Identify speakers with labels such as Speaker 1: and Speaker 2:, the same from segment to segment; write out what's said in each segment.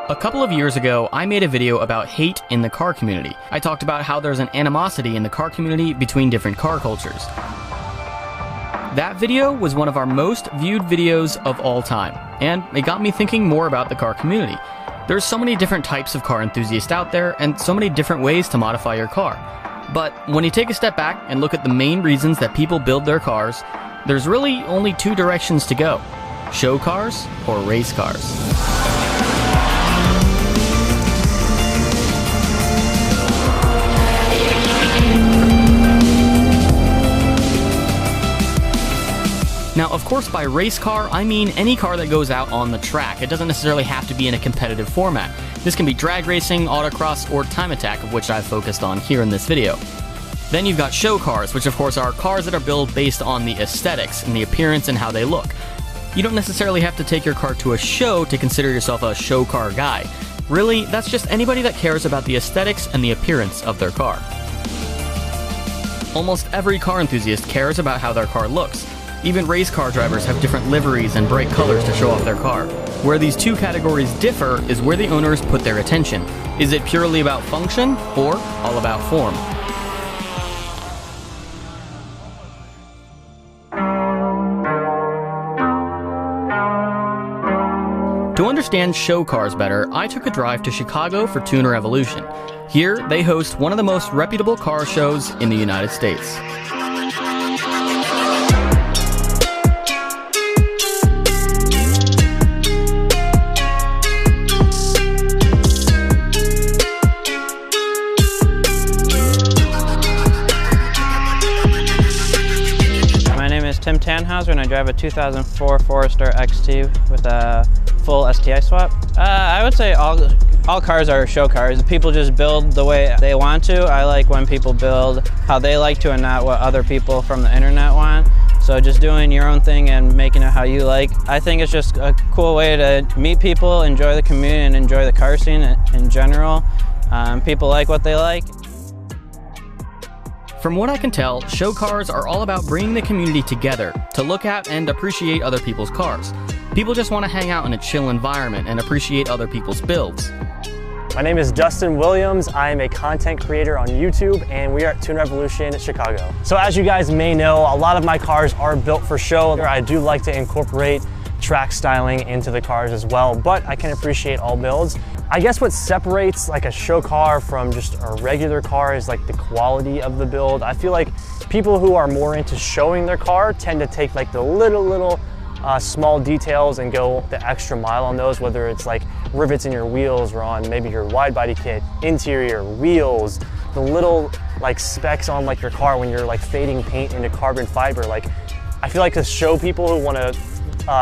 Speaker 1: A couple of years ago, I made a video about hate in the car community. I talked about how there's an animosity in the car community between different car cultures. That video was one of our most viewed videos of all time, and it got me thinking more about the car community. There's so many different types of car enthusiasts out there, and so many different ways to modify your car. But when you take a step back and look at the main reasons that people build their cars, there's really only two directions to go: show cars or race cars. Now, of course, by race car, I mean any car that goes out on the track. It doesn't necessarily have to be in a competitive format. This can be drag racing, autocross, or time attack, of which I've focused on here in this video. Then you've got show cars, which of course are cars that are built based on the aesthetics and the appearance and how they look. You don't necessarily have to take your car to a show to consider yourself a show car guy. Really, that's just anybody that cares about the aesthetics and the appearance of their car. Almost every car enthusiast cares about how their car looks. Even race car drivers have different liveries and bright colors to show off their car. Where these two categories differ is where the owners put their attention. Is it purely about function or all about form? To understand show cars better, I took a drive to Chicago for Tuner Evolution. Here, they host one of the most reputable car shows in the United States.
Speaker 2: Tim Tannhauser, and I drive a 2004 Forester XT with a full STI swap. I would say all cars are show cars. People just build the way they want to. I like when people build how they like to and not what other people from the internet want. So just doing your own thing and making it how you like. I think it's just a cool way to meet people, enjoy the community, and enjoy the car scene in general. People like what they like.
Speaker 1: From what I can tell, show cars are all about bringing the community together to look at and appreciate other people's cars. People just want to hang out in a chill environment and appreciate other people's builds.
Speaker 3: My name is Dustin Williams. I am a content creator on YouTube, and we are at Tuner Evolution Chicago. So as you guys may know, a lot of my cars are built for show. I do like to incorporate track styling into the cars as well, but I can appreciate all builds. I guess what separates like a show car from just a regular car is like the quality of the build. I feel like people who are more into showing their car tend to take like the little small details and go the extra mile on those, whether it's like rivets in your wheels or on maybe your wide body kit, interior, wheels, the little like specs on like your car when you're like fading paint into carbon fiber. Like I feel like the show people who want to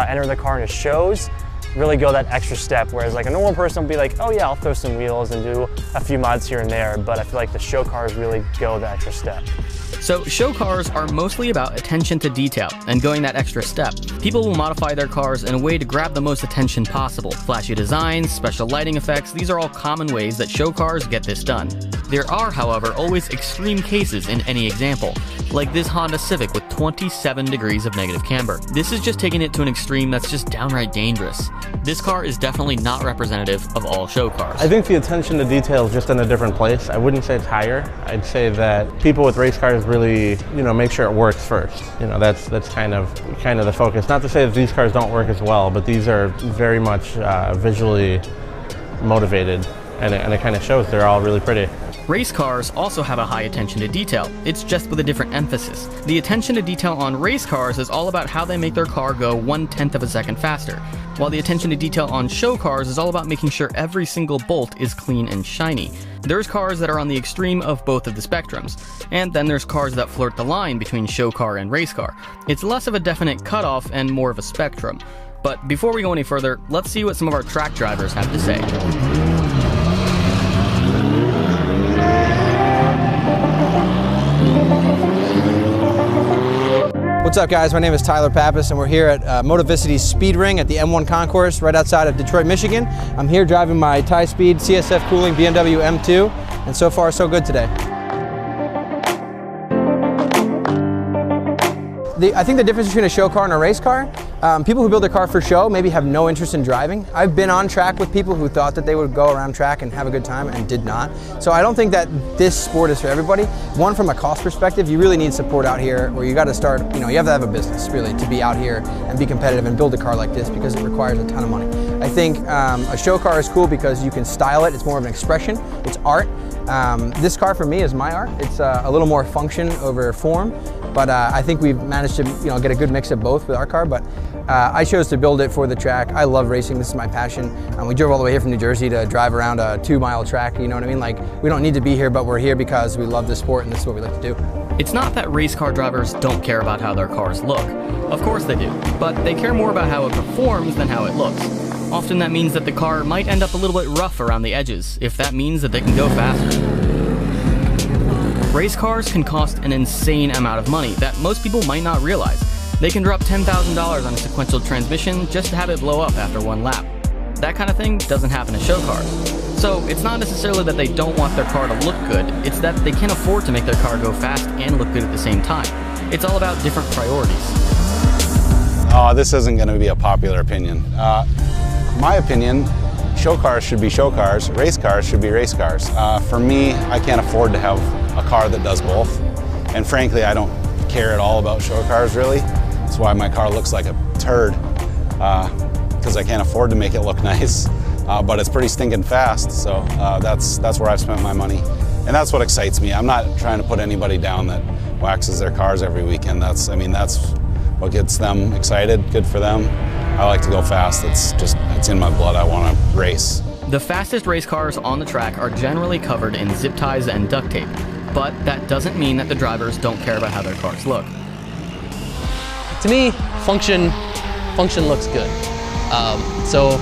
Speaker 3: enter the car into shows really go that extra step, whereas like a normal person will be like, oh yeah, I'll throw some wheels and do a few mods here and there, but I feel like the show cars really go the extra step.
Speaker 1: So show cars are mostly about attention to detail and going that extra step. People will modify their cars in a way to grab the most attention possible. Flashy designs, special lighting effects, these are all common ways that show cars get this done. There are, however, always extreme cases in any example, like this Honda Civic with 27 degrees of negative camber. This is just taking it to an extreme that's just downright dangerous. This car is definitely not representative of all show cars.
Speaker 4: I think the attention to detail is just in a different place. I wouldn't say it's higher. I'd say that people with race cars really, make sure it works first. That's kind of the focus. Not to say that these cars don't work as well, but these are very much visually motivated, and it kind of shows. They're all really pretty.
Speaker 1: Race cars also have a high attention to detail. It's just with a different emphasis. The attention to detail on race cars is all about how they make their car go 1/10 of a second faster, while the attention to detail on show cars is all about making sure every single bolt is clean and shiny. There's cars that are on the extreme of both of the spectrums, and then there's cars that flirt the line between show car and race car. It's less of a definite cutoff and more of a spectrum. But before we go any further, let's see what some of our track drivers have to say.
Speaker 5: What's up guys, my name is Tyler Pappas and we're here at Motivicity's Speed Ring at the M1 Concourse right outside of Detroit, Michigan. I'm here driving my Ti-Speed CSF Cooling BMW M2 and so far so good today. I think the difference between a show car and a race car, people who build their car for show maybe have no interest in driving. I've been on track with people who thought that they would go around track and have a good time and did not. So I don't think that this sport is for everybody. One, from a cost perspective, you really need support out here where you got to start, you have to have a business really to be out here and be competitive and build a car like this because it requires a ton of money. I think a show car is cool because you can style it. It's more of an expression. It's art. This car for me is my art. It's a little more function over form, but I think we've managed to get a good mix of both with our car. But I chose to build it for the track. I love racing. This is my passion. We drove all the way here from New Jersey to drive around a 2-mile track. You know what I mean? Like, we don't need to be here, but we're here because we love the sport and this is what we like to do.
Speaker 1: It's not that race car drivers don't care about how their cars look. Of course they do, but they care more about how it performs than how it looks. Often that means that the car might end up a little bit rough around the edges, if that means that they can go faster. Race cars can cost an insane amount of money that most people might not realize. They can drop $10,000 on a sequential transmission just to have it blow up after one lap. That kind of thing doesn't happen in show cars. So it's not necessarily that they don't want their car to look good, it's that they can't afford to make their car go fast and look good at the same time. It's all about different priorities.
Speaker 6: Oh, this isn't going to be a popular opinion. My opinion, show cars should be show cars, race cars should be race cars. For me, I can't afford to have a car that does both. And frankly, I don't care at all about show cars, really. That's why my car looks like a turd, because I can't afford to make it look nice. But it's pretty stinking fast, so that's where I've spent my money. And that's what excites me. I'm not trying to put anybody down that waxes their cars every weekend. That's what gets them excited, good for them. I like to go fast. It's in my blood. I want to race.
Speaker 1: The fastest race cars on the track are generally covered in zip ties and duct tape, but that doesn't mean that the drivers don't care about how their cars look.
Speaker 7: To me, function looks good. So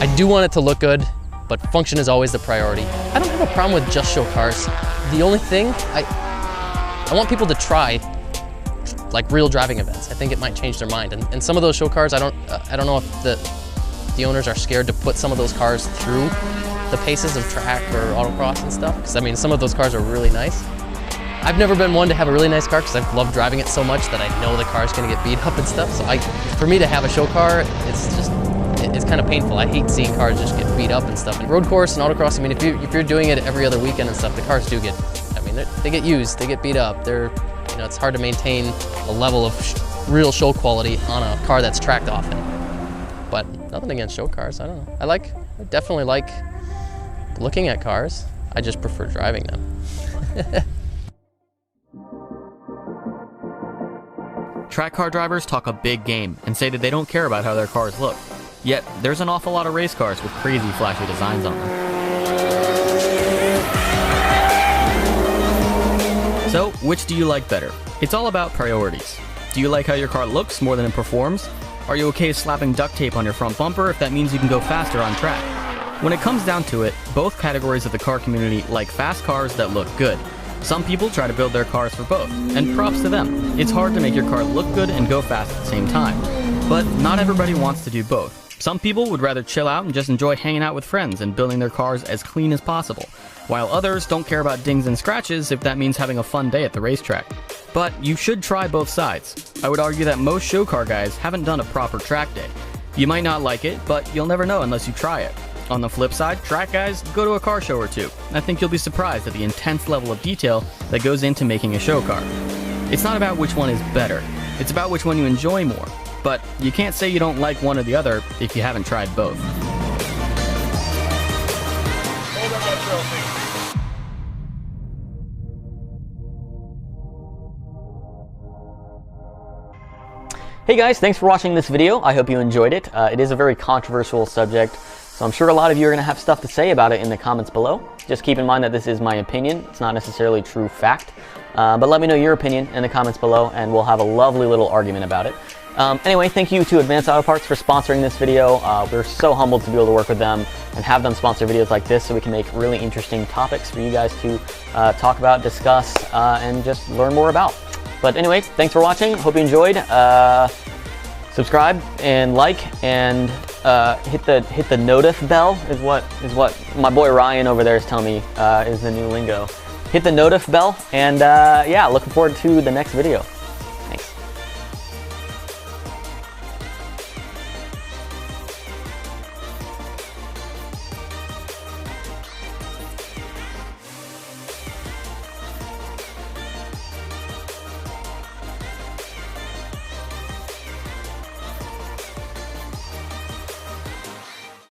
Speaker 7: I do want it to look good, but function is always the priority. I don't have a problem with just show cars. The only thing, I want people to try like real driving events. I think it might change their mind. And some of those show cars, I don't know if the owners are scared to put some of those cars through the paces of track or autocross and stuff. Because I mean, some of those cars are really nice. I've never been one to have a really nice car because I've loved driving it so much that I know the car's gonna get beat up and stuff. So for me to have a show car, it's kind of painful. I hate seeing cars just get beat up and stuff. And road course and autocross, I mean, if you're doing it every other weekend and stuff, the cars do get, I mean, they get used, they get beat up. It's hard to maintain a level of real show quality on a car that's tracked often. But nothing against show cars, I don't know. I definitely like looking at cars. I just prefer driving them.
Speaker 1: Track car drivers talk a big game and say that they don't care about how their cars look. Yet, there's an awful lot of race cars with crazy flashy designs on them. So, which do you like better? It's all about priorities. Do you like how your car looks more than it performs? Are you okay slapping duct tape on your front bumper if that means you can go faster on track? When it comes down to it, both categories of the car community like fast cars that look good. Some people try to build their cars for both, and props to them. It's hard to make your car look good and go fast at the same time. But not everybody wants to do both. Some people would rather chill out and just enjoy hanging out with friends and building their cars as clean as possible, while others don't care about dings and scratches if that means having a fun day at the racetrack. But you should try both sides. I would argue that most show car guys haven't done a proper track day. You might not like it, but you'll never know unless you try it. On the flip side, track guys, go to a car show or two. I think you'll be surprised at the intense level of detail that goes into making a show car. It's not about which one is better, it's about which one you enjoy more. But you can't say you don't like one or the other if you haven't tried both. Hey guys, thanks for watching this video. I hope you enjoyed it. It is a very controversial subject, so I'm sure a lot of you are going to have stuff to say about it in the comments below. Just keep in mind that this is my opinion. It's not necessarily true fact. But let me know your opinion in the comments below and we'll have a lovely little argument about it. Anyway, thank you to Advanced Auto Parts for sponsoring this video. We're so humbled to be able to work with them and have them sponsor videos like this so we can make really interesting topics for you guys to talk about, discuss, and just learn more about. But anyway, thanks for watching. Hope you enjoyed. Subscribe and like and hit the notif bell is what my boy Ryan over there is telling me is the new lingo. Hit the notif bell and yeah, looking forward to the next video.